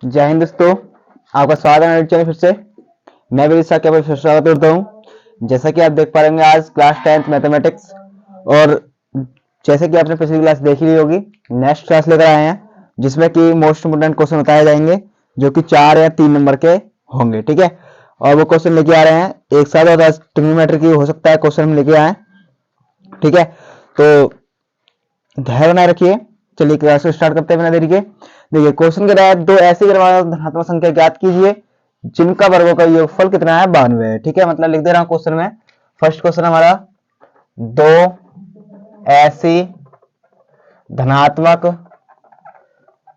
जय हिंद दोस्तों, आपका स्वागत है मेरे चैनल फिर से। मैं भी ईसा के फिर स्वागत करता हूँ। जैसा कि आप देख पा रहे होंगे आज क्लास 10th मैथमेटिक्स, और जैसे कि आपने पिछली क्लास देखी ली होगी, नेक्स्ट क्लास लेकर आए हैं जिसमें कि मोस्ट इम्पोर्टेंट क्वेश्चन बताए जाएंगे जो कि 4 या 3 नंबर के होंगे। ठीक है, और वो क्वेश्चन लेके आ रहे हैं एक साथ और ट्रिग्नोमेट्री की हो सकता है क्वेश्चन हम लेके आए। ठीक है, तो ध्यान बनाए रखिए। चलिए क्लास को स्टार्ट करते हैं बिना देरी के। देखिए क्वेश्चन कह रहा है, दो ऐसी धनात्मक संख्या ज्ञात कीजिए जिनका वर्गों का योगफल कितना है, 92 है। ठीक है, मतलब लिख दे रहा हूं क्वेश्चन में। फर्स्ट क्वेश्चन हमारा, दो ऐसी धनात्मक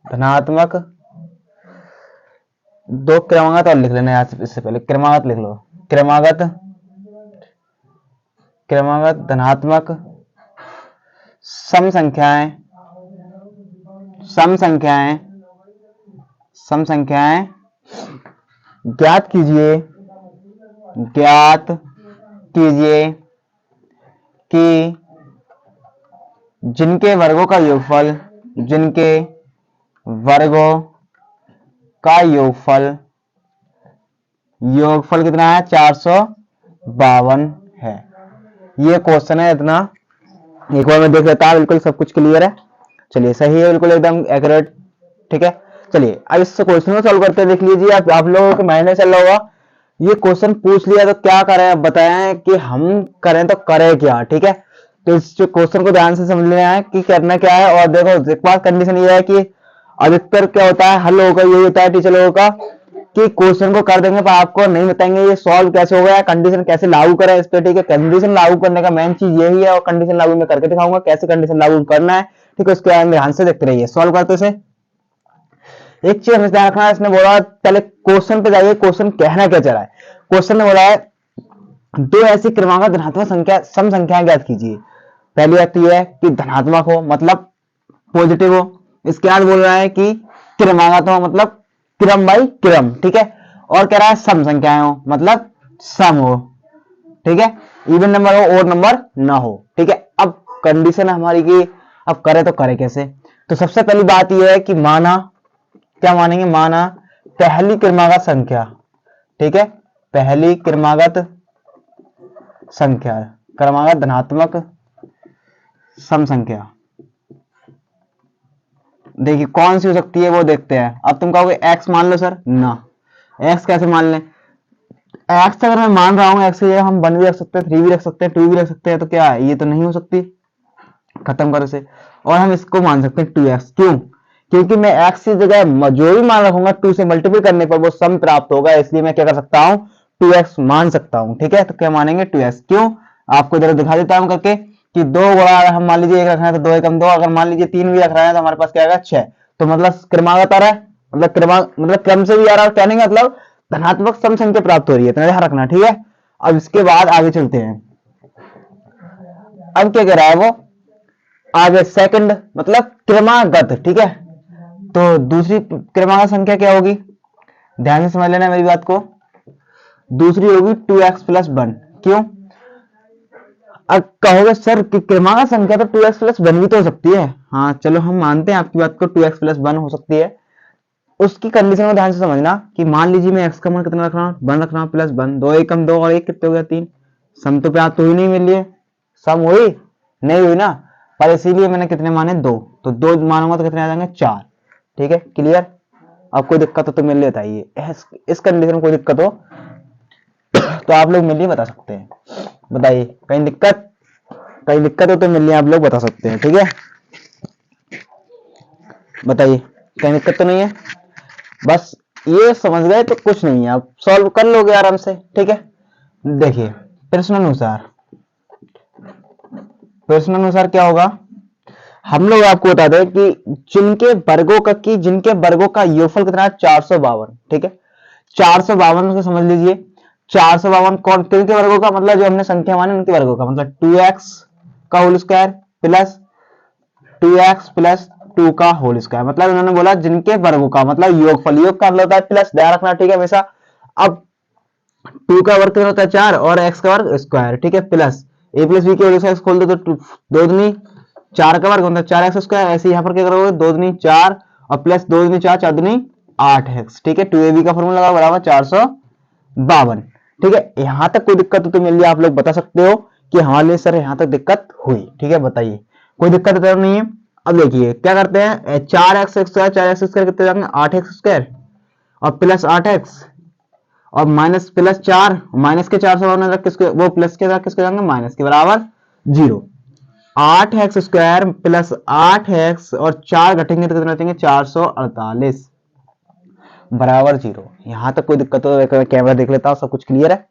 धनात्मक दो क्रमागत, और लिख लेना यहाँ से, इससे पहले क्रमागत लिख लो। क्रमागत धनात्मक सम संख्याएं ज्ञात कीजिए कि जिनके वर्गों का योगफल कितना है, 452 है। ये क्वेश्चन है इतना। एक बार मैं देख लेता हूं, बिल्कुल सब कुछ क्लियर है। चलिए, सही है, बिल्कुल एकदम एक्यूरेट। ठीक है, चलिए अब इस क्वेश्चन को सॉल्व करते हैं। देख लीजिए, आप लोगों के माइंड में चल रहा होगा ये क्वेश्चन पूछ लिया तो क्या करें, अब बताएं कि हम करें तो करें क्या। ठीक है, तो इस क्वेश्चन को ध्यान से समझ लेना है कि करना क्या है। और देखो, एक बात कंडीशन ये है कि अधिकतर क्या होता है, हल होगा यही होता है टीचर लोगों का कि क्वेश्चन को कर देंगे पर आपको नहीं बताएंगे ये सॉल्व कैसे होगा या कंडीशन कैसे लागू करें इस पे। ठीक है, कंडीशन लागू करने का मेन चीज यही है, और कंडीशन लागू मैं करके दिखाऊंगा कैसे कंडीशन लागू करना है। ठीक है, उसके बाद ध्यान से देखते रहिए सॉल्व करते से। एक चीज हमें ध्यान रखना है, इसने बोला पहले क्वेश्चन पे जाइए, क्वेश्चन कहना क्या चाह रहा है। क्वेश्चन ने बोला है दो ऐसी क्रमागत धनात्मक सम संख्याएं ज्ञात कीजिए। पहली बात यह है कि धनात्मक हो मतलब पॉजिटिव हो। इसके बाद बोल रहा है कि क्रमागत हो मतलब क्रम बाई क्रम। ठीक है, और कह रहा है सम संख्याएं हो मतलब सम हो। ठीक है, इवन नंबर हो और नंबर ना हो। ठीक है, अब कंडीशन हमारी की अब करे तो करे कैसे। तो सबसे पहली बात यह है कि माना, क्या मानेंगे, माना पहली क्रमागत संख्या। ठीक है, पहली क्रमागत धनात्मक सम संख्या देखिए कौन सी हो सकती है वो देखते हैं। अब तुम कहोगे एक्स मान लो सर, ना एक्स कैसे मान लें। एक्स अगर मैं मान रहा हूं, एक्स की जगह हम 1 भी रख सकते हैं, 3 भी रख सकते हैं, 2 भी रख सकते हैं, तो क्या है, ये तो नहीं हो सकती, खत्म करो से। और हम इसको मान सकते हैं 2x। क्यों? क्योंकि मैं x की जगह जो भी मान रखूंगा 2 से मल्टीपल करने पर वो सम प्राप्त होगा, इसलिए मैं क्या कर सकता हूं, 2x मान सकता हूं। ठीक है, तो क्या मानेंगे 2x। क्यों? आपको इधर दिखा देता हूं करके कि 2 गुणा, अगर हम मान लीजिए 1 रख रहे हैं तो 2 एकम 2, अगर मान लीजिए 3 भी रख रहे हैं तो हमारे पास क्या आएगा 6। तो मतलब क्रमागत आ रहा है, मतलब क्रम से भी आ रहा है, कहने का मतलब धनात्मक सम संख्या प्राप्त हो रही है, तो ध्यान रखना। ठीक है, अब इसके बाद आगे चलते हैं। अब क्या कह रहा है वो आगे, सेकंड मतलब क्रमागत। ठीक है, तो दूसरी क्रमागत संख्या क्या होगी, ध्यान से समझ लेना मेरी बात को। दूसरी होगी 2x प्लस 1। क्यों? अब कहोगे सर कि क्रमागत संख्या तो 2x प्लस 1 भी तो हो सकती है। हाँ चलो, हम मानते हैं आपकी बात को, 2x प्लस 1 हो सकती है। उसकी कंडीशन को ध्यान से समझना कि मान लीजिए मैं x का मान कितना रख रहा हूँ, 1 रख रहा हूँ, प्लस 1, 2 एकम 2 और 1 कितने हो गया 3। सम तो प्राप्त हुई नहीं, मिल लिए, सम हुई नहीं हुई ना, पर इसीलिए मैंने कितने माने 2, तो 2 मानूंगा तो कितने आ जाएंगे 4। ठीक है, क्लियर। अब कोई दिक्कत हो तो मेरे लिए बताइए, इस कंडीशन में कोई दिक्कत हो तो आप लोग मिलिए बता सकते हैं। बताइए, कहीं दिक्कत हो तो मिलिए आप लोग बता सकते हैं। ठीक है, बताइए कहीं दिक्कत तो नहीं है। बस ये समझ गए तो कुछ नहीं है, आप सॉल्व कर लोगे आराम से। ठीक है, देखिए प्रश्नानुसार क्या होगा, हम लोग आपको बता दें कि जिनके वर्गों का योगफल कितना है, 452। ठीक है, 452 को समझ लीजिए। 452 कौन किनके वर्गों का, मतलब जो हमने संख्या मानी उनके वर्गों का, मतलब 2x का whole square plus 2x plus 2 का होल स्क्वायर। मतलब उन्होंने बोला जिनके वर्गों का, मतलब योगफल, योग का मतलब होता है प्लस, ध्यान रखना। ठीक है, हमेशा। अब 2 का वर्ग कितना होता है 4, और x का वर्ग स्क्वायर। ठीक है, प्लस a प्लस बी के होल स्क्वायर खोल दो तो 2 दूनी 4 का वर्ग होता है 4x स्क्वायर। ऐसे यहाँ पर क्या करोगे, 2 दूनी 4 और प्लस 2 दूनी 4, 4 दूनी 8x, ठीक है। 2ab का फॉर्मूला लगा बराबर 452, ठीक है। यहां तक कोई दिक्कत हो तो मेरे लिए आप लोग बता सकते हो कि हमारे लिए सर यहां तक दिक्कत हुई, ठीक है। बताइए कोई दिक्कत तो नहीं है। अब देखिए क्या करते हैं, 4x² 4x² कितने जाएंगे 8x² और प्लस 8x और माइनस प्लस 4 माइनस के 4 से किसके वो प्लस के साथ किसके जाएंगे माइनस के बराबर 0। 8x² प्लस 8x और 4 घटेंगे तो कितना बचेंगे 448 बराबर 0। यहां तक कोई दिक्कत हो कैमरा देख लेता हूं, सब कुछ क्लियर है,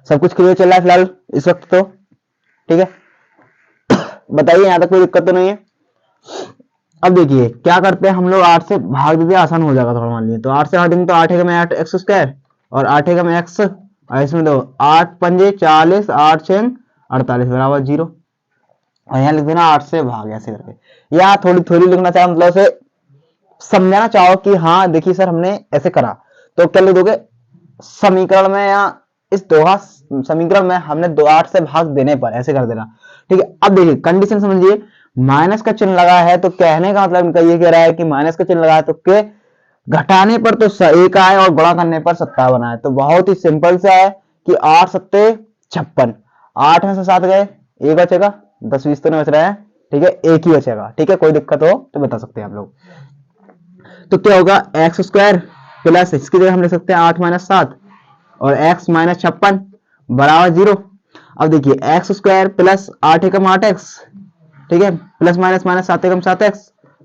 सब कुछ क्लियर चल रहा है फिलहाल इस वक्त तो, ठीक है। बताइए यहां तक कोई दिक्कत तो नहीं है। अब देखिए क्या करते हैं हम लोग, 8 से भाग देते आसान हो जाएगा थोड़ा मान लीजिए। तो 8 से भागेंगे तो 8 है में 8x² और 8 है में x और इसमें दो 8 पंजे 40 8 6 48 बराबर 0। और यहाँ लिख देना 8 से भाग ऐसे करके, या थोड़ी थोड़ी लिखना चाहे मतलब से समझाना चाहो कि हाँ देखिए सर हमने ऐसे करा, तो क्या लिख दोगे समीकरण में या इस दोहा समीकरण में हमने 8 से भाग देने पर ऐसे कर देना, ठीक है। अब देखिए कंडीशन समझिए, माइनस का चिन्ह लगा है तो कहने का मतलब इनका ये कह रहा है कि माइनस का चिन्ह लगा है तो के घटाने पर तो 1 आए और गुणा करने पर 57 आए। तो बहुत ही सिंपल सा है कि 8 सत्ते 56, 8 में से 7 गए 1 बचेगा, 10 20 तो नहीं बच रहा है, ठीक है, 1 ही बचेगा, ठीक है। कोई दिक्कत हो तो बता सकते हैं आप लोग। तो क्या होगा x² प्लस इसकी जगह हम लिख सकते हैं 8 - 7 और x - 56 बराबर 0। अब देखिए x² प्लस 8 एकम 8x, ठीक है, प्लस माइनस माइनस 7 एकम 7x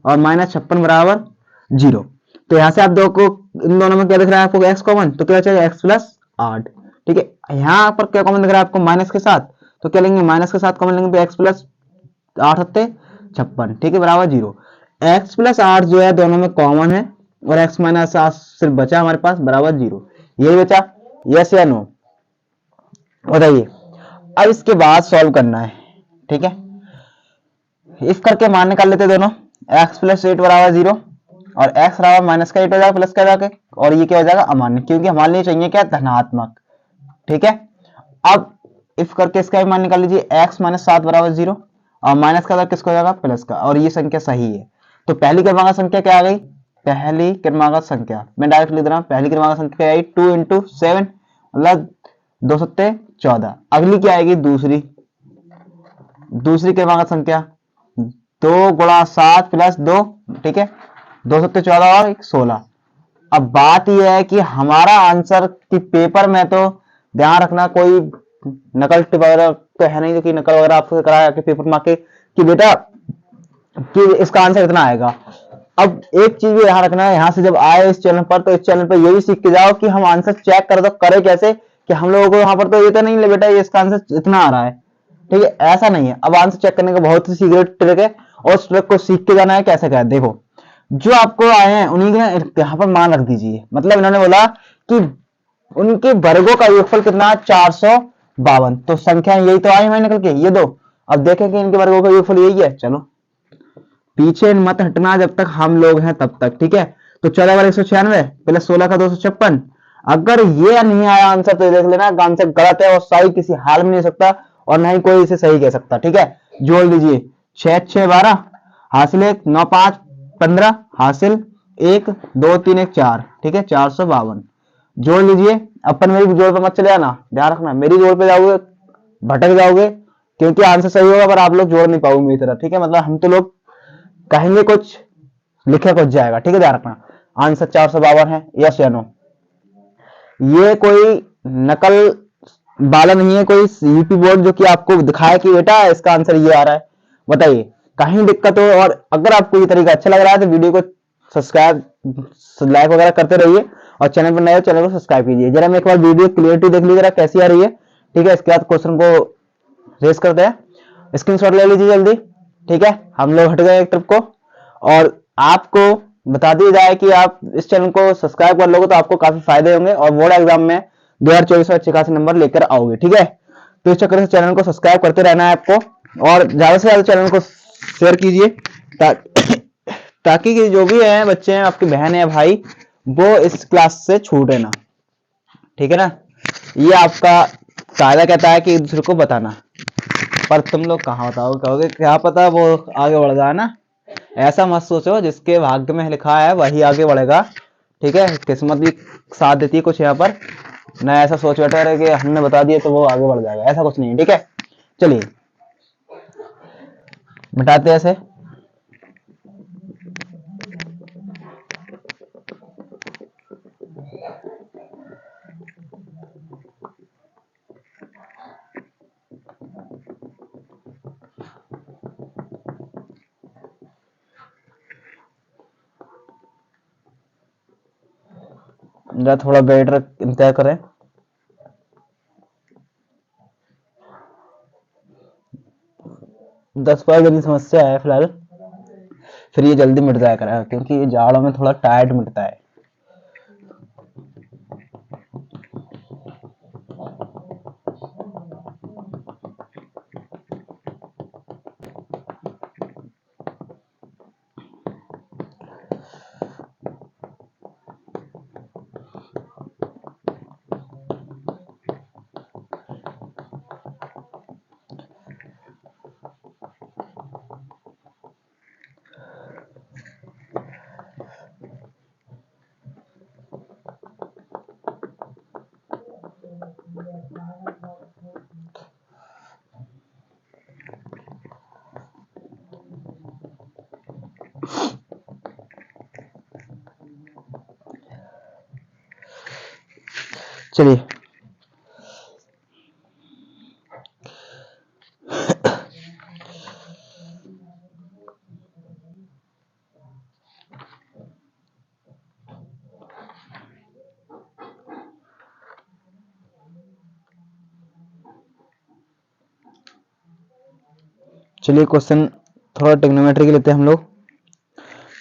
और -56 बराबर 0। तो यहां से आप दो को इन दोनों में क्या दिख रहा है आपको x कॉमन, तो क्या बचेगा x + 8, ठीक है। यहाँ पर क्या कॉमन दिख रहा है आपको माइनस के साथ, तो क्या लेंगे माइनस के साथ कॉमन लेंगे तो x + 8 सत्ते 56, ठीक है, बराबर 0। x + 8 जो है दोनों में कॉमन है और x - 8 सिर्फ बचा हमारे पास बराबर 0, यही बचा, यस या नो बताइए। अब इसके बाद सॉल्व करना है, ठीक है। इस करके मान निकाल लेते दोनों, x + 8 बराबर 0 और x बराबर माइनस का 8 हो जाएगा प्लस का जाके, और ये क्या हो जाएगा अमान्य, क्योंकि हमारे लिए चाहिए क्या धनात्मक, ठीक है। अब इफ करके इसका भी मान निकाल लीजिए, x - 7 बराबर 0 और माइनस का किसका हो जाएगा प्लस का, और ये संख्या सही है। तो पहली क्रमांक संख्या क्या आ गई, पहली क्रमांक संख्या मैं डायरेक्ट लिख रहा हूं, पहली क्रमांक संख्या आई 2 × 7 मतलब 2 सत्ते 14। अगली क्या आएगी दूसरी क्रमांक संख्या 2 × 7 + 2, ठीक है, 2 सत्ते 14 और 16। अब बात यह है कि हमारा आंसर कि पेपर में तो ध्यान रखना कोई नकल वगैरह तो है नहीं, जो कि नकल वगैरह आपको कराया कि पेपर मार के कि बेटा कि इसका आंसर इतना आएगा। अब एक चीज भी ध्यान रखना है, यहाँ से जब आए इस चैनल पर तो इस चैनल पर ये भी सीख के जाओ कि हम आंसर चेक कर दो करे कैसे, कि हम लोगों को यहाँ पर तो ये तो नहीं ले बेटा ये इसका आंसर इतना आ रहा है, ठीक है, ऐसा नहीं है। अब आंसर चेक करने का बहुत ही सीक्रेट ट्रिक है और उस ट्रिक को सीख के जाना है कैसे क्या। देखो जो आपको आए हैं उन्हीं के यहाँ पर मान रख दीजिए, मतलब इन्होंने बोला कि उनके वर्गों का योगफल कितना 452, तो संख्या यही तो आई हमारी निकल के ये दो। अब देखें कि इनके वर्गों का योगफल यही है, चलो पीछे मत हटना जब तक हम लोग हैं तब तक, ठीक है। तो 14 × 196 प्लस 16 का 256, अगर ये नहीं आया आंसर तो देख लेना आंसर गलत है और सही किसी हाल में नहीं हो सकता और ना ही कोई इसे सही कह सकता, ठीक है। जोड़ लीजिए 6 × 6 = 12 हासिल 1 9 × 5 = 15 हासिल 1 2 3 1 4, ठीक है, 452 जोड़ लीजिए। अपन मेरी जोड़ पे मत चले आना, ध्यान रखना मेरी जोड़ पे जाओगे भटक जाओगे, क्योंकि आंसर सही होगा पर आप लोग जोड़ नहीं पाओगे मेरी तरह, ठीक है। मतलब हम तो लोग कहेंगे कुछ लिखे कुछ जाएगा, ठीक है, ध्यान रखना। आंसर 452 है, यस या नो। ये कोई नकल वाला नहीं है, कोई यूपी बोर्ड जो कि आपको दिखाए कि बेटा इसका आंसर ये आ रहा है। बताइए कहीं दिक्कत हो, और अगर आपको ये तरीका अच्छा लग रहा है तो वीडियो को सब्सक्राइब लाइक वगैरह करते रहिए और चैनल पर नए हो चैनल को सब्सक्राइब कीजिए। जरा मैं एक बार वीडियो क्लियरिटी देख लीजिए जरा कैसी आ रही है, ठीक है। इसके बाद क्वेश्चन को रेस करते हैं, स्क्रीनशॉट ले लीजिए जल्दी, ठीक है। हम लोग हट गए एक ट्रिप को, और आपको बता दिया जाए कि आप इस चैनल को सब्सक्राइब कर लोगे तो आपको काफी फायदे होंगे और बोर्ड एग्जाम में 2024 में अच्छे खासे नंबर लेकर आओगे, ठीक है। तो इस चक्कर से चैनल को सब्सक्राइब करते रहना है आपको, और ज्यादा से ज्यादा चैनल को शेयर कीजिए ताकि जो भी है बच्चे हैं आपकी बहन है भाई वो इस क्लास से छूटे ना, ठीक है ना। ये आपका कायदा कहता है कि एक दूसरे को बताना, पर तुम लोग कहाँ बताओगे, कहोगे क्या पता वो आगे बढ़ जाए ना। ऐसा मत सोचो, जिसके भाग्य में लिखा है वही आगे बढ़ेगा, ठीक है, किस्मत भी साथ देती है कुछ यहाँ पर, ना ऐसा सोच बैठा रहे कि हमने बता दिया तो वो आगे बढ़ जाएगा, ऐसा कुछ नहीं है। ठीक है, चलिए मिटाते हैं ऐसे। जरा थोड़ा वेट इंतजार करें। दस बार मेरी समस्या है फिलहाल, फिर ये जल्दी मिट जाया करेगा क्योंकि ये जाड़ों में थोड़ा टाइट मिटता है। चलिए चलिए क्वेश्चन थोड़ा टेक्नोमेट्री के लेते हैं हम लोग।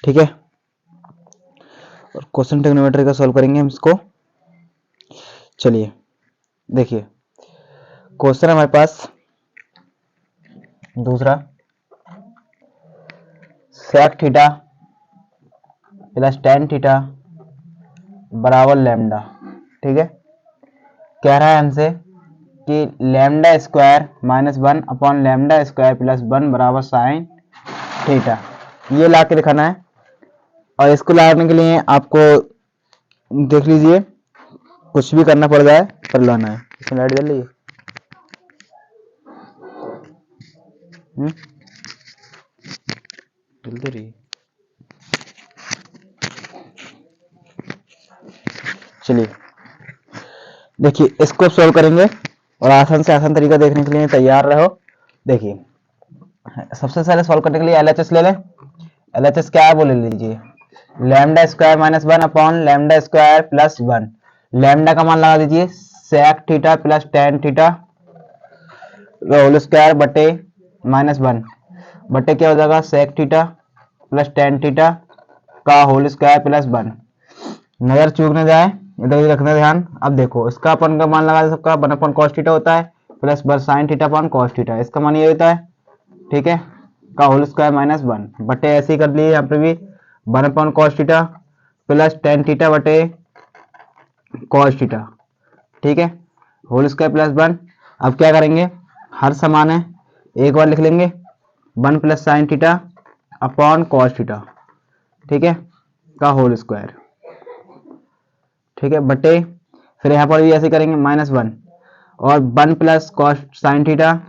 ठीक है, और क्वेश्चन टेक्नोमेट्री का सॉल्व करेंगे हम इसको। चलिए देखिए, क्वेश्चन हमारे पास दूसरा, sec theta plus tan theta बराबर लैम्डा। ठीक है, कह रहा है हमसे कि lambda square minus one upon lambda square plus one बराबर साइन थीटा, ये ला के दिखाना है। और इसको लाने के लिए आपको देख लीजिए, कुछ भी करना पड़ जाए पर लाना है। इसमें लाइट जल रही है। जल तो रही है। चलिए देखिए, इसको सॉल्व करेंगे और आसान से आसान तरीका देखने के लिए तैयार रहो। देखिए, सबसे पहले सॉल्व करने के लिए एलएचएस ले लें। एलएचएस क्या है वो ले लीजिए, lambda square minus one upon lambda square plus one. Lambda का मान लगा दीजिए sec theta plus tan theta whole square बटे माइनस वन बटे क्या हो जाएगा sec theta plus tan theta का होल स्क्वायर प्लस वन। नजर चूक न जाए, इधर भी रखना ध्यान। अब देखो, इसका अपन का मान लगा दे, सबका वन अपॉन कॉस थीटा होता है plus one sine theta upon cos theta, इसका मान ये होता है। ठीक है, का होल स्क्वायर माइनस वन बटे ऐसे ही कर लिए यहाँ पे भी one upon cos theta plus tan theta बटे कॉस थीटा। ठीक है, होल स्क्वायर प्लस वन। अब क्या करेंगे, हर समान है, एक बार लिख लेंगे one plus sine theta upon cos theta. ठीक है, का होल स्क्वायर। ठीक है, बटे फिर यहाँ पर भी ऐसे करेंगे माइनस वन और one plus cos sine theta,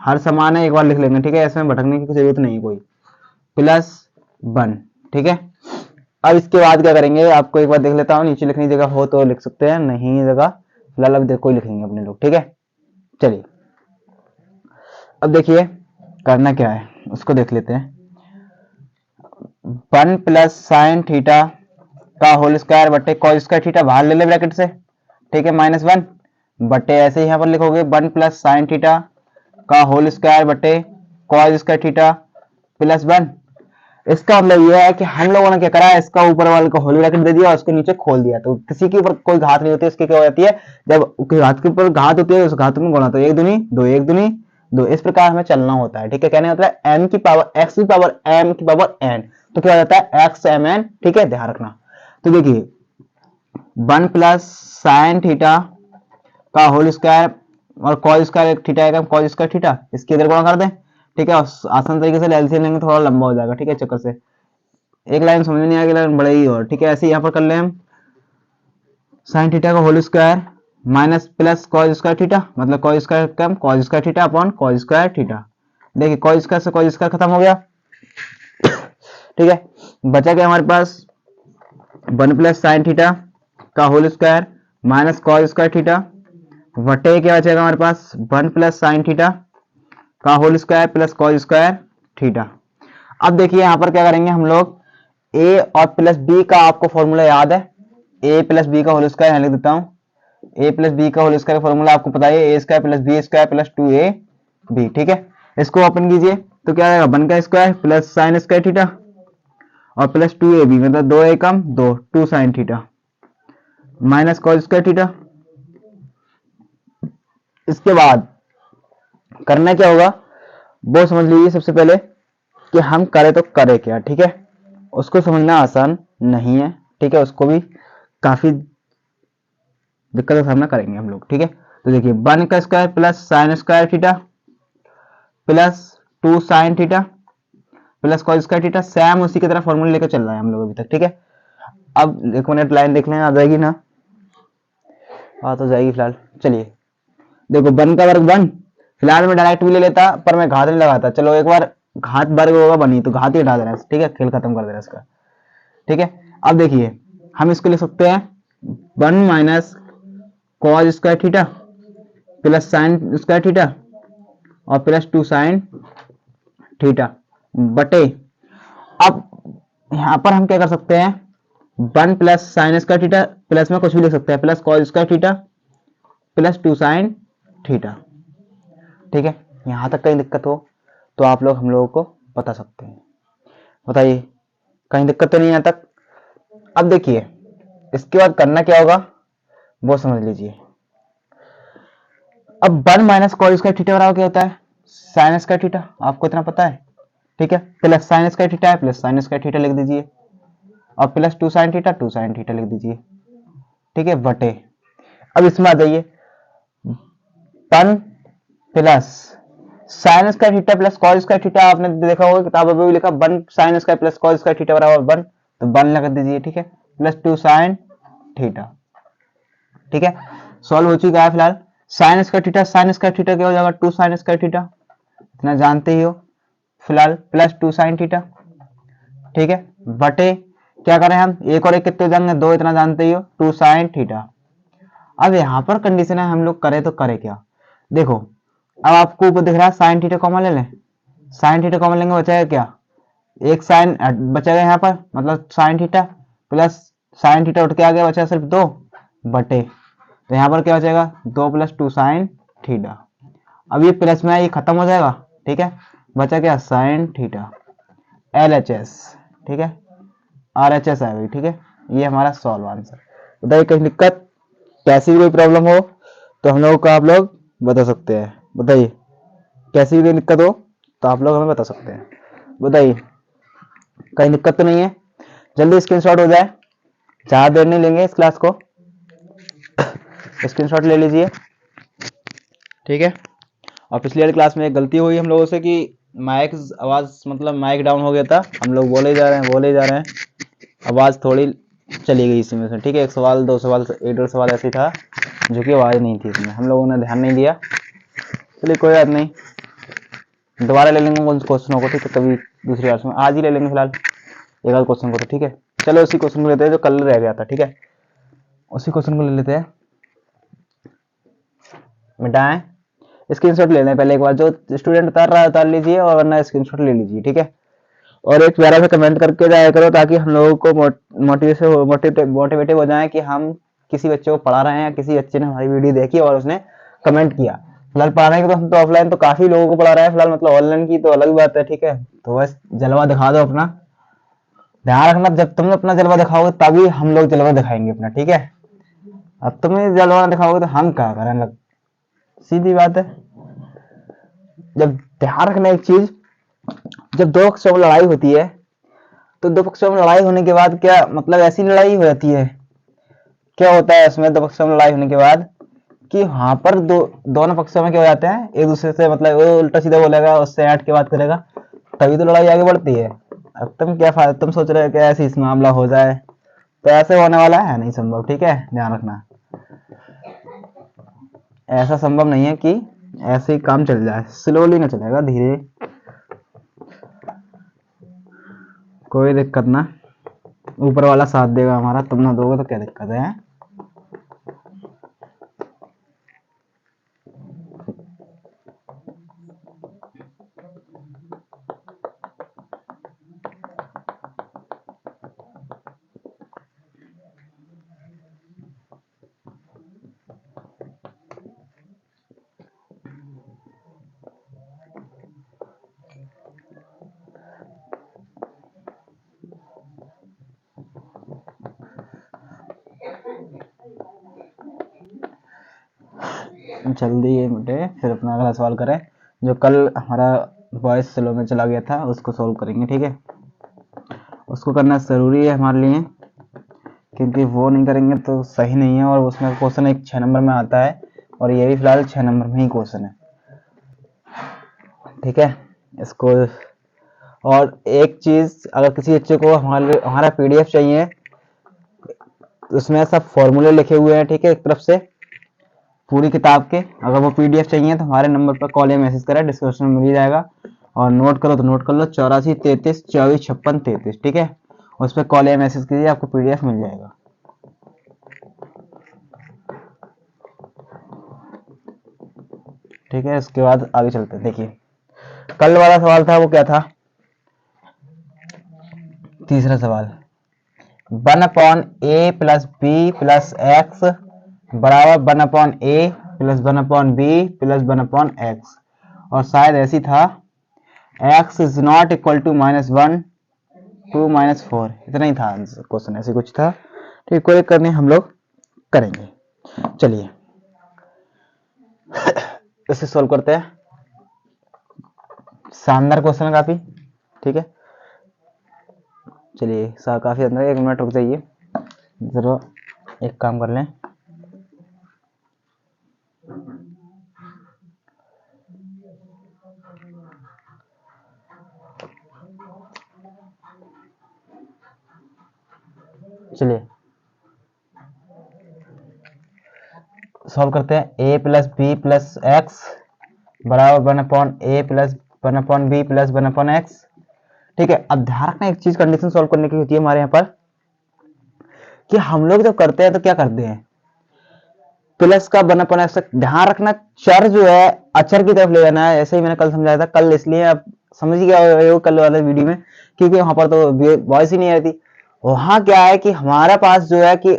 हर समान है, एक बार लिख लेंगे। ठीक है, इसमें भटकने की जरूरत नहीं है कोई, प्लस वन। ठीक है, अब इसके बाद क्या करेंगे, आपको एक बार देख लेता हूँ, नीचे लिखने की जगह हो तो लिख सकते हैं, नहीं जगह फिलहाल अब देखो लिखेंगे अपने लोग। ठीक है, चलिए अब देखिए करना क्या है उसको देख लेते हैं। वन प्लस साइन थीटा का होल स्क्वायर बटे कॉस स्क्वायर थीटा बाहर ले ले ब्रैकेट से। ठीक है, माइनस वन बटे ऐसे यहाँ पर लिखोगे वन प्लस साइन थीटा का होल स्क्वायर बटे cos square theta plus one. इसका मतलब यह है कि हम लोगों ने क्या करा है, इसका ऊपर वाले को होल ब्रैकेट दे दिया और उसको नीचे खोल दिया, तो किसी के ऊपर कोई घात नहीं होती। इसकी क्या हो जाती है, जब घात के ऊपर घात होती है उस घात में गुणा, तो एक दूनी दो, एक दूनी दो, इस प्रकार हमें चलना होता है। ठीक है, कहने होता है एम की पावर एक्स की पावर एम की पावर एन, तो क्या हो जाता है एक्स एम एन। ठीक है, ध्यान रखना। तो देखिए वन प्लस साइन थीटा का होल स्क्वायर और कॉस स्क्वायर थीटा है, कॉस स्क्वायर थीटा, इसके इधर गुणा कर दें। ठीक है, आसान तरीके से एलसीएम लेंगे, थोड़ा लंबा हो जाएगा। ठीक है, चक्कर से एक लाइन समझ में नहीं आएगी, लाइन बढ़ेगी और। ठीक है, ऐसे यहाँ पर कर ले हम साइन थीटा का whole square minus plus cos square theta, मतलब कॉस स्क्वायर कम cos square theta upon cos square theta. देखिए कॉस स्क्वायर से कॉस स्क्वायर खत्म हो गया, ठीक है। बचा क्या हमारे पास 1 प्लस साइन थीटा का whole square minus cos square theta वटे क्या बचेगा हमारे पास 1 प्लस साइन थीटा का whole square plus cos square theta. अब देखिए यहाँ पर क्या करेंगे हम लोग, a और प्लस बी का आपको फॉर्मूला याद है, a प्लस बी का होल स्क्वायर लिख देता हूँ। a प्लस बी का होल स्क्वायर फॉर्मूला आपको पता है a square plus b square plus 2ab, ठीक है। इसको ओपन कीजिए तो क्या आएगा 1 का square plus sine square theta और प्लस 2ab मतलब 2 एकम 2 2 sine theta minus cos square theta. इसके बाद करना क्या होगा वो समझ लीजिए सबसे पहले कि हम करें तो करें क्या, ठीक है। उसको समझना आसान नहीं है, ठीक है, उसको भी काफी दिक्कत का सामना करेंगे हम लोग, ठीक है। तो देखिए 1 का square plus sine square theta plus 2 sine theta plus cos square theta, same उसी की तरह फॉर्मूला लेकर चल रहा है हम लोग अभी तक, ठीक है। अब एक मिनट लाइन देख लें, आ जाएगी ना, आ तो जाएगी फिलहाल। चलिए देखो 1 का वर्ग 1, फिलहाल मैं डायरेक्ट भी ले लेता पर मैं घात नहीं लगाता, चलो एक बार घात वर्ग होगा बनी तो घात ही हटा देना, ठीक है, खेल खत्म कर देना इसका, ठीक है। अब देखिए हम इसको लिख सकते हैं 1 minus cos square theta plus sine square theta और प्लस 2 साइन थीटा बटे, अब यहां पर हम क्या कर सकते हैं 1 plus sine square theta plus में कुछ भी लिख सकते हैं plus cos square theta plus 2 sine theta, ठीक है। यहां तक कहीं दिक्कत हो तो आप लोग हम लोगों को बता सकते हैं, बताइए कहीं दिक्कत तो नहीं है तक। अब देखिए इसके बाद करना क्या होगा वो समझ लीजिए। अब 1 माइनस कॉस स्क्वायर थीटा बराबर क्या होता है साइन स्क्वायर थीटा, आपको इतना पता है, ठीक है। प्लस साइन स्क्वायर थीटा है प्लस साइन स्क्वायर थीटा लिख दीजिए और plus 2 sine theta 2 sine theta लिख दीजिए, ठीक है, बटे। अब इसमें आ जाइए 1 plus sine square theta plus cos square theta, आपने देखा होगा किताब में भी लिखा 1 sine square plus cos square theta बराबर 1, तो 1 लगा दीजिए, ठीक है, प्लस 2 साइन थीटा, ठीक है। सॉल्व हो चुका है फिलहाल। साइन स्क्वायर थीटा क्या हो जाएगा 2 साइन स्क्वायर थीटा, इतना जानते ही हो, फिलहाल प्लस 2 साइन थीटा, ठीक है, बटे क्या करें हम एक और एक कितने हो जाएंगे 2, इतना जानते ही हो 2 साइन थीटा। अब यहाँ पर कंडीशन है हम लोग करें तो करें क्या, देखो अब आपको ऊपर दिख रहा है साइन थीटा कॉमन ले लें, साइन थीटा कॉमन लेंगे बचाएगा क्या एक साइन बचेगा यहाँ पर, मतलब sine theta plus sine theta उठ के आ गया बचा सिर्फ 2 बटे, तो यहाँ पर क्या बचेगा 2 प्लस 2 साइन थीटा। अब ये प्लस में ये खत्म हो जाएगा, ठीक है, बचा क्या साइन थीटा LHS, ठीक है, RHS है भाई, ठीक है। ये हमारा सॉल्व आंसर। बताइए कहीं दिक्कत, कैसी भी कोई प्रॉब्लम हो तो हम लोगों को आप लोग बता सकते हैं, बताइए कैसी भी दिक्कत हो तो आप लोग हमें बता सकते हैं, बताइए कहीं दिक्कत तो नहीं है। जल्दी स्क्रीनशॉट हो जाए, ज़्यादा देर नहीं लेंगे इस क्लास को, स्क्रीनशॉट ले लीजिए, ठीक है। और पिछली वाली क्लास में एक गलती हुई हम लोगों से कि माइक आवाज मतलब माइक डाउन हो गया था, हम लोग बोले जा रहे हैं आवाज थोड़ी चली गई इसमें से, ठीक है। एक सवाल 2 सवाल 1-2 सवाल ऐसी था जो कि आवाज नहीं थी इसमें, हम लोगों ने ध्यान नहीं दिया, चलिए कोई बात नहीं, दोबारा ले लेंगे उन क्वेश्चनों को, ठीक है, कभी दूसरी क्लास में, आज ही ले लेंगे फिलहाल एक आध क्वेश्चन को, तो ठीक है। चलो उसी क्वेश्चन को लेते हैं जो कल रह गया था, ठीक है, उसी क्वेश्चन को ले लेते हैं। मिटाएं, स्क्रीनशॉट ले लें पहले एक बार, जो स्टूडेंट उतार रहा है उतार लीजिए और वरना स्क्रीनशॉट ले लीजिए, ठीक है। और एक प्यारा सा कमेंट करके जाया करो ताकि हम लोगों को मोटिवेटिव हो जाए कि हम किसी बच्चे को पढ़ा रहे हैं, किसी बच्चे ने हमारी वीडियो देखी और उसने कमेंट किया। फिलहाल पढ़ाने की तो हम तो ऑफलाइन तो काफी लोगों को पढ़ा रहे हैं फिलहाल, मतलब ऑनलाइन की तो अलग बात है, ठीक है। तो बस जलवा दिखा दो अपना, ध्यान रखना जब तुम अपना जलवा दिखाओगे तभी हम लोग जलवा दिखाएंगे अपना, ठीक है। अब तुम जलवा दिखाओगे तो हम क्या करें, लग सीधी बात है। जब ध्यान रखना एक चीज, जब दो पक्षों में लड़ाई होती है तो दो पक्षों में लड़ाई होने के बाद क्या मतलब ऐसी लड़ाई हो जाती है, क्या होता है उसमें दो पक्षों में लड़ाई होने के बाद कि वहां पर दोनों पक्षों में क्या हो जाते हैं एक दूसरे से मतलब वो उल्टा सीधा बोलेगा, उससे ऐट के बात करेगा, तभी तो लड़ाई आगे बढ़ती है। अब तुम क्या फायदा, तुम सोच रहे हो कि ऐसे इस मामला हो जाए तो ऐसे होने वाला है नहीं संभव, ठीक है, ध्यान रखना। ऐसा संभव नहीं है कि ऐसे ही काम चल जाए, स्लोली ना चलेगा, धीरे, कोई दिक्कत ना, ऊपर वाला साथ देगा हमारा, तुम ना दोगे तो क्या दिक्कत है। जल्दी ये मिटे, फिर अपना अगला सवाल करें। जो कल हमारा वॉइस स्लो में चला गया था उसको सॉल्व करेंगे, ठीक है। उसको करना ज़रूरी है हमारे लिए, क्योंकि वो नहीं करेंगे तो सही नहीं है। और उसमें क्वेश्चन एक 6 नंबर में आता है, और ये भी फिलहाल 6 नंबर में ही क्वेश्चन है, ठीक है। इसको, और एक चीज़, अगर किसी बच्चे को हमारा पीडीएफ चाहिए, उसमें सब फॉर्मूले लिखे हुए हैं, ठीक है, एक तरफ से पूरी किताब के। अगर वो पीडीएफ चाहिए तो हमारे नंबर पर कॉल या मैसेज करें, डिस्क्रिप्शन में मिल जाएगा। और नोट करो तो नोट कर लो, 84 33 24 56 33, ठीक है। उस पर कॉल या मैसेज कीजिए, आपको पीडीएफ मिल जाएगा, ठीक है। इसके बाद आगे चलते हैं। देखिए कल वाला सवाल था वो क्या था, तीसरा सवाल, 1/a plus b plus x बराबर 1/a plus 1/b plus 1/x। और शायद ऐसी था, x is not equal to -1 2 -4, इतना ही था क्वेश्चन, ऐसे कुछ था, ठीक। कोई करने हम लोग करेंगे, चलिए इसे सॉल्व करते हैं। शानदार क्वेश्चन है काफी, ठीक है। चलिए काफी अंदर, 1 मिनट रुक जाइए जरा, एक काम कर लें। चलिए सॉल्व करते हैं। a plus b plus x बराबर 1/a plus 1/b plus 1/x, ठीक है। अब ध्यान रखना, एक चीज कंडीशन सॉल्व करने की होती है हमारे यहाँ पर, कि हम लोग जब करते हैं तो क्या करते हैं, प्लस का 1/x, ध्यान रखना चर जो है अचर की तरफ ले जाना है। ऐसे ही मैंने कल समझाया था, कल इसलिए आप समझ गया कल वाले वीडियो में, क्योंकि वहां पर तो वॉइस ही नहीं आई थी। वहां क्या है कि हमारे पास जो है कि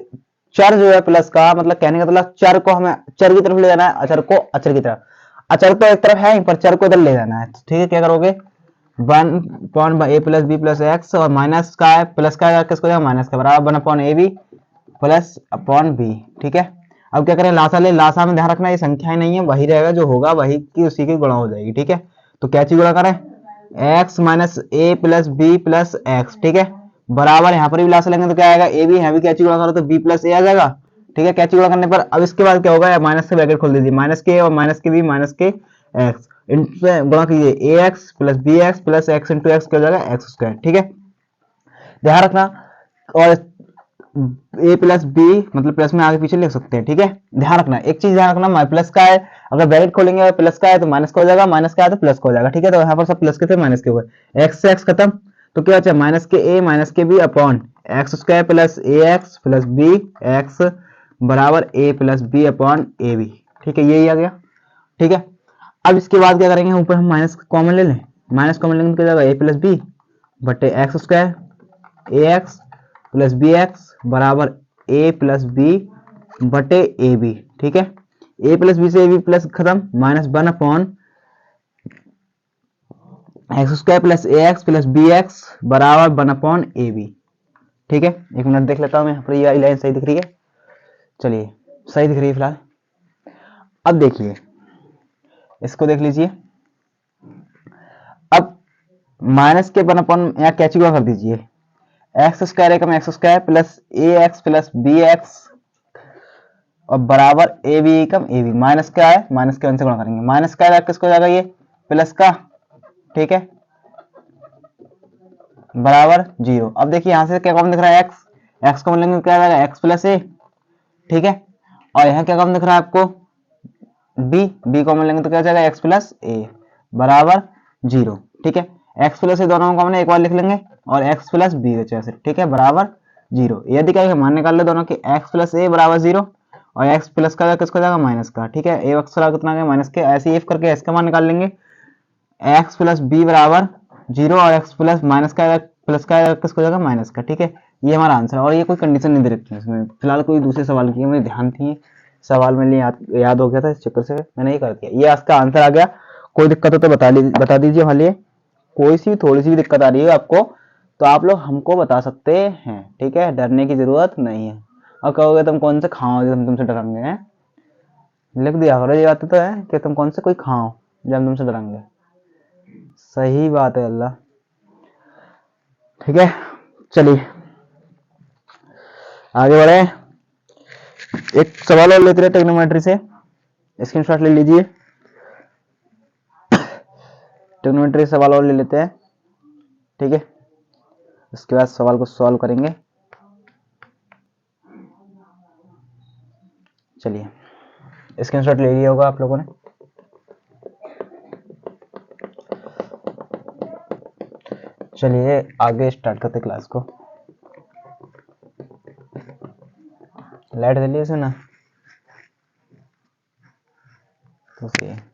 चर जो है प्लस का, मतलब कहने का मतलब चर को हमें चर की तरफ ले जाना है, अचर को अचर की तरफ। अचर तो एक तरफ है, पर चर को इधर ले जाना है, ठीक है। क्या करोगे, 1/a plus b plus x, और माइनस का है, प्लस का है, किसको जाएगा, माइनस का, बराबर 1/ab प्लस अपॉन बी, ठीक है। अब क्या करें, लासा ले, लासा में ध्यान रखना ये संख्याएं नहीं है, वही रहेगा जो होगा वही की उसी की गुणा हो जाएगी, ठीक है। तो क्या चीज गुणा करें, x माइनस ए प्लस बी प्लस एक्स, ठीक है, बराबर, यहाँ पर भी लासा लेंगे तो क्या आएगा, ए बी, यहाँ भी क्या चीज गुणा करो तो बी प्लस ए आ जाएगा, ठीक है। क्या चीज गुणा करने पर अब इसके बाद क्या होगा, माइनस से ब्रैकेट खोल दीजिए, माइनस के और माइनस के बी माइनस के एक्स, इनसे गुणा कीजिए, A x plus B x plus x into x क्या हो जाएगा, एक्स स्क्वायर, ठीक है। ध्यान रखना, और ए प्लस बी मतलब प्लस में आगे पीछे लिख सकते हैं, ठीक है। ध्यान रखना, एक चीज ध्यान रखना, प्लस का है, अगर ब्रैकेट खोलेंगे और प्लस का है तो माइनस का हो जाएगा, माइनस का है तो प्लस का हो जाएगा, ठीक है। तो यहाँ पर सब प्लस के थे, माइनस के हुए, एक्स से एक्स खत्म, तो क्या बचा, minus k A minus k B upon x square plus A x plus B x बराबर A plus B upon A B, ठीक है, यही आ गया, ठीक है। अब इसके बाद क्या करेंगे, ऊपर हम माइनस कॉमन ले लें, माइनस कॉमन लेंगे तो क्या जाएगा, ए प्लस बी बटे एक्स स्क्वायर ए एक्स प्लस बी एक्स बराबर ए प्लस बी बटे ए बी, ठीक है। ए प्लस बी से ए बी प्लस खत्म, -1 upon x square plus A x plus B x बराबर 1 अपॉन ए बी, ठीक है। एक मिनट देख लेता हूं मैं, यहाँ पर ये लाइन सही दिख रही है, चलिए सही दिख रही है फिलहाल। अब देखिए, इसको देख लीजिए, अब माइनस के 1 अपॉन यहाँ कैची गुणा कर दीजिए, x square Ekam x square plus A x plus B x और बराबर A B Ekam A B, minus क्या है, माइनस के 1 से गुणा करेंगे, माइनस का किसको हो जाएगा, ये प्लस का, ठीक है, बराबर 0। अब देखिए यहाँ से क्या कॉमन दिख रहा है, एक्स, एक्स कॉमन लेंगे तो क्या आ जाएगा एक्स प्लस ए, ठीक है। और यहाँ क्या कॉमन दिख रहा है आपको बी कॉमन लेंगे तो क्या हो जाएगा एक्स प्लस ए बराबर 0, ठीक है। एक्स प्लस ए दोनों कॉमन है, एक बार लिख लेंगे और एक्स प्लस बी बचा सिर्फ, ठीक है, बराबर 0। यदि क्या मान निकाल ले दोनों की एक्स प्लस ए बराबर 0 और एक्स प्लस का किसको जाएगा माइनस का, ठीक है। ए एक्स कितना गया माइनस के, ऐसे इफ करके एक्स का मान निकाल लेंगे एक्स प्लस बी बराबर 0 और एक्स प्लस माइनस का प्लस का किसको जाएगा माइनस का, ठीक है। ये हमारा आंसर है और ये कोई कंडीशन नहीं दे रखी है इसमें। फिलहाल कोई दूसरे सवाल की मुझे ध्यान थी, सवाल मेरे लिए याद हो गया था, इस चक्कर से मैंने ये कर दिया। ये आज का आंसर आ गया। कोई दिक्कत हो तो बता दीजिए। हालिए कोई सी थोड़ी सी भी दिक्कत आ रही है आपको तो आप लोग हमको बता सकते हैं, ठीक है, डरने की जरूरत नहीं है। और कहोगे तुम कौन से खाओ जो हम तुमसे डरेंगे हैं, लिख दिया करो, ये बात तो है कि तुम कौन से कोई खाओ जब हम तुमसे डरेंगे। सही बात है अल्लाह, ठीक है। चलिए आगे बढ़े, एक सवाल और लेते रहे ट्रिग्नोमेट्री से, स्क्रीनशॉट ले लीजिए। ट्रिग्नोमेट्री सवाल और ले लेते हैं, ठीक है, उसके बाद सवाल को सॉल्व करेंगे। चलिए स्क्रीनशॉट ले लिया होगा आप लोगों ने। चलिए आगे स्टार्ट करते क्लास को। लाइट जली है ना तो सही है।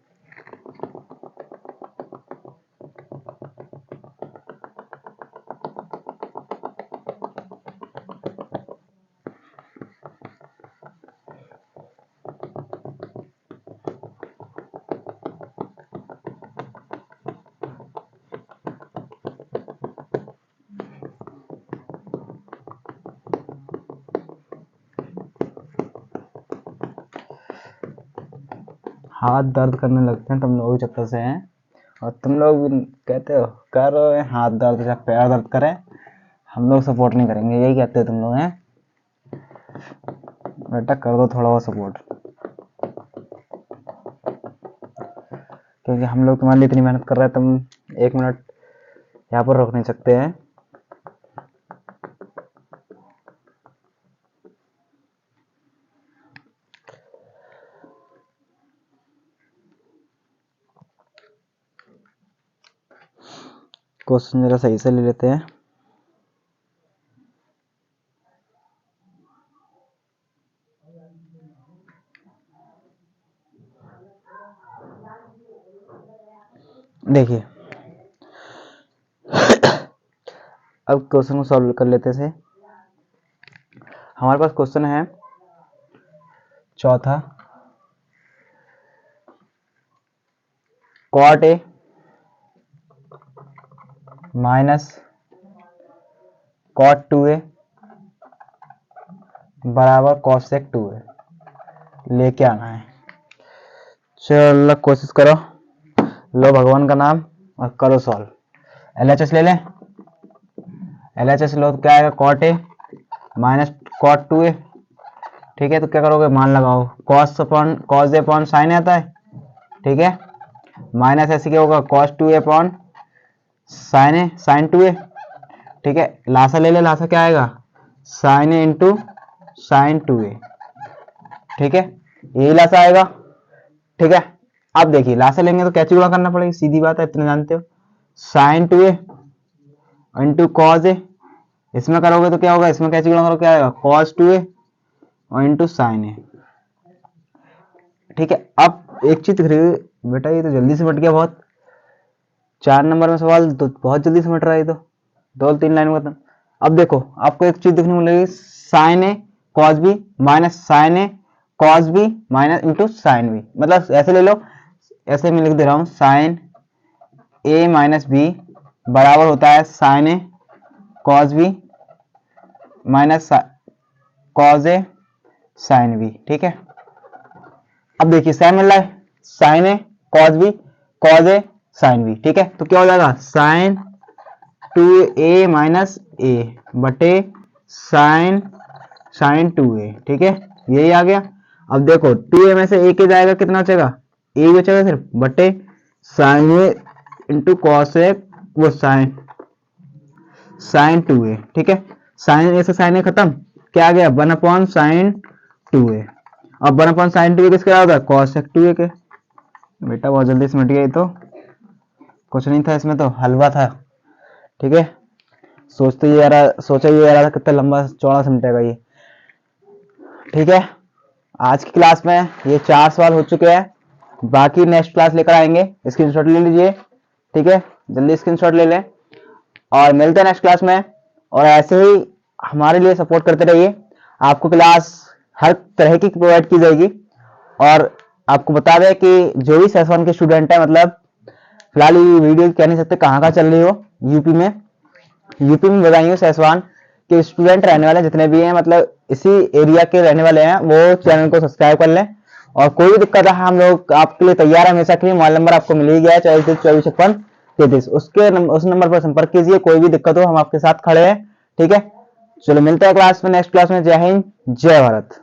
हाथ दर्द करने लगते हैं तुम लोग चक्कर से हैं, और तुम लोग भी कहते हो कर रहे हैं हाथ दर्द या पैर दर्द करे, हम लोग सपोर्ट नहीं करेंगे, यही कहते हो तुम लोग हैं। बेटा कर दो थोड़ा बहुत सपोर्ट, क्योंकि हम लोग तुम्हारे लिए इतनी मेहनत कर रहे हैं, तुम 1 मिनट यहाँ पर रोक नहीं सकते हैं। क्वेश्चन जरा सही से ले लेते हैं। देखिए अब क्वेश्चन को सॉल्व कर लेते हैं। हमारे पास क्वेश्चन है चौथा, cot A minus cot 2a बराबर कॉसेक 2a लेके आना है। चलो कोशिश करो, लो भगवान का नाम और करो सॉल्व। LHS ले लें, LHS लो तो क्या आएगा cot A minus cot 2a, ठीक है। तो क्या करोगे मान लगाओ cos upon cos A upon sine आता है, ठीक है, माइनस ऐसे क्या होगा कॉस 2a अपॉन साइन ए साइन 2a, ठीक है। लासा ले ले, लासा क्या आएगा साइन ए इंटू साइन 2a, ठीक है, यही लासा आएगा, ठीक है। अब देखिए लासा लेंगे तो कैसे गुणा करना पड़ेगा, सीधी बात है, इतना जानते हो, sign 2a into cos A, इसमें करोगे तो क्या होगा, इसमें कैसे गुणा करो क्या आएगा कॉस 2a और इंटू साइन ए, ठीक है। अब एक चीज दिख रही है बेटा, ये तो जल्दी से मिट गया बहुत, 4 नंबर में सवाल तो बहुत जल्दी से मिट रहा है, तो 2-3 लाइन में खत्म। अब देखो आपको एक चीज देखने को मिलेगी, sine A cos B minus sine A cos B minus into sine B, मतलब ऐसे ले लो, ऐसे मैं लिख दे रहा हूं साइन ए माइनस बी बराबर होता है sign A cos B minus cos A sine B, ठीक है। अब देखिए साइन मिल रहा है, sign A cos B cos A sine B, ठीक है। तो क्या हो जाएगा साइन 2a माइनस ए बटे साइन साइन 2a, ठीक है, यही आ गया। अब देखो 2a में से a के जाएगा कितना बचेगा, a बचेगा सिर्फ बटे sign A into cos A वो साइन साइन 2a, ठीक है। साइन ए से साइन ए खत्म, क्या आ गया 1/sin2a। अब 1/sin2a किसके होगा, cos2a के। बेटा बहुत जल्दी समझ गया, ये तो कुछ नहीं था इसमें, तो हलवा था। ठीक है, सोचा ये आ रहा था कितना लंबा चौड़ा समझेगा ये। ठीक है, आज की क्लास में ये 4 सवाल हो चुके हैं, बाकी नेक्स्ट क्लास लेकर आएंगे। स्क्रीनशॉट ले लीजिए, ठीक है, जल्दी स्क्रीनशॉट ले लें और मिलते हैं नेक्स्ट क्लास में। और ऐसे ही हमारे लिए सपोर्ट करते रहिए, आपको क्लास हर तरह की प्रोवाइड की जाएगी। और आपको बता दें कि जो भी सेशन के स्टूडेंट है, मतलब फिलहाल ये वीडियो कह नहीं सकते कहाँ चल रही हो, यूपी में बताइए सेसवान के स्टूडेंट रहने वाले जितने भी हैं, मतलब इसी एरिया के रहने वाले हैं, वो चैनल को सब्सक्राइब कर लें। और कोई भी दिक्कत है हम लोग आपके लिए तैयार है हमेशा के लिए। मोबाइल नंबर आपको मिल ही गया है 24245633, उस नंबर पर संपर्क कीजिए, कोई भी दिक्कत हो हम आपके साथ खड़े हैं। ठीक है, चलो मिलते हैं क्लास में, नेक्स्ट क्लास में। जय हिंद, जय भारत।